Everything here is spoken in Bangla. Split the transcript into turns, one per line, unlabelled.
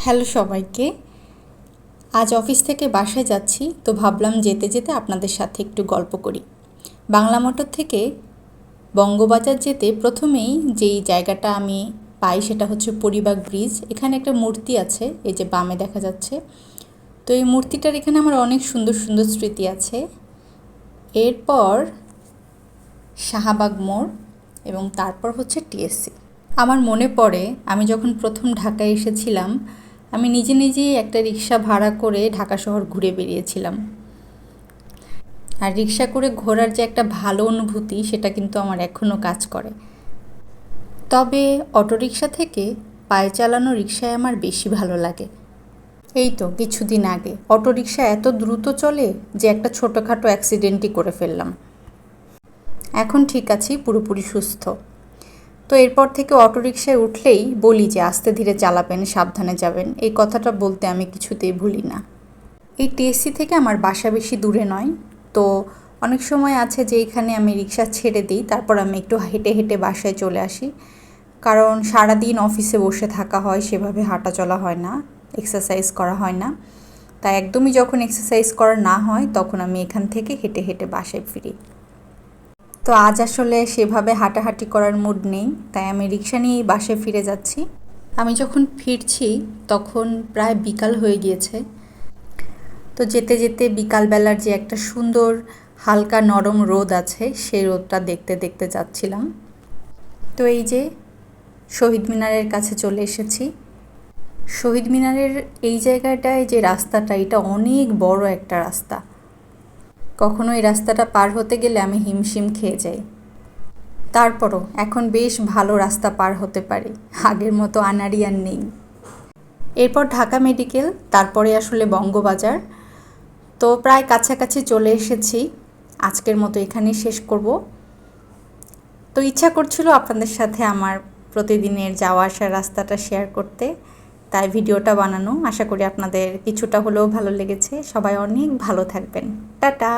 হ্যালো সবাইকে। আজ অফিস থেকে বাসায় যাচ্ছি, তো ভাবলাম যেতে যেতে আপনাদের সাথে একটু গল্প করি। বাংলা মোটর থেকে বঙ্গবাজার যেতে প্রথমেই যেই জায়গাটা আমি পাই সেটা হচ্ছে পরিবাগ ব্রিজ। এখানে একটা মূর্তি আছে, এই যে বামে দেখা যাচ্ছে। তো এই মূর্তিটার এখানে আমার অনেক সুন্দর সুন্দর স্মৃতি আছে। এরপর শাহবাগ মোড় এবং তারপর হচ্ছে টিএসসি। আমার মনে পড়ে আমি যখন প্রথম ঢাকায় এসেছিলাম, আমি নিজে নিজেই একটা রিক্সা ভাড়া করে ঢাকা শহর ঘুরে বেরিয়েছিলাম। আর রিক্সা করে ঘোরার যে একটা ভালো অনুভূতি, সেটা কিন্তু আমার এখনও কাজ করে। তবে অটোরিকশা থেকে পায়ে চালানো রিক্সায় আমার বেশি ভালো লাগে। এই তো কিছুদিন আগে অটোরিকশা এত দ্রুত চলে যে একটা ছোটোখাটো অ্যাক্সিডেন্টই করে ফেললাম। এখন ঠিক আছি, পুরোপুরি সুস্থ। তো এরপর থেকে অটোরিকশায় উঠলেই বলি যে আস্তে ধীরে চালাবেন, সাবধানে যাবেন। এই কথাটা বলতে আমি কিছুতেই ভুলি না। এই টিএসসি থেকে আমার বাসা বেশি দূরে নয়, তো অনেক সময় আছে যে এখানে আমি রিক্সা ছেড়ে দিই, তারপর আমি একটু হেঁটে হেঁটে বাসায় চলে আসি। কারণ সারাদিন অফিসে বসে থাকা হয়, সেভাবে হাঁটা চলা হয় না, এক্সারসাইজ করা হয় না। তাই একদমই যখন এক্সারসাইজ করা না হয় তখন আমি এখান থেকে হেঁটে হেঁটে বাসায় ফিরি। তো আজ আসলে সেভাবে হাঁটাহাঁটি করার মুড নেই, তাই আমি রিক্সা নিয়েই বাসায় ফিরে যাচ্ছি। আমি যখন ফিরছি তখন প্রায় বিকাল হয়ে গিয়েছে। তো যেতে যেতে বিকালবেলার যে একটা সুন্দর হালকা নরম রোদ আছে, সেই রোদটা দেখতে দেখতে যাচ্ছিলাম। তো এই যে শহীদ মিনারের কাছে চলে এসেছি। শহীদ মিনারের এই জায়গাটায় যে রাস্তাটা, এটা অনেক বড় একটা রাস্তা। কখনো এই রাস্তাটা পার হতে গেলে আমি হিমশিম খেয়ে যাই। তারপরও এখন বেশ ভালো রাস্তা পার হতে পারি, আগের মতো আনাড়ি আর নেই। এরপর ঢাকা মেডিকেল, তারপরে আসলে বঙ্গবাজার। তো প্রায় কাছাকাছি চলে এসেছি। আজকের মতো এখানেই শেষ করব। তো ইচ্ছা করছিল আপনাদের সাথে আমার প্রতিদিনের যাওয়া আসার রাস্তাটা শেয়ার করতে, তাই ভিডিওটা বানানো। আশা করি আপনাদের কিছুটা হলেও ভালো লেগেছে। সবাই অনেক ভালো থাকবেন। টাটা।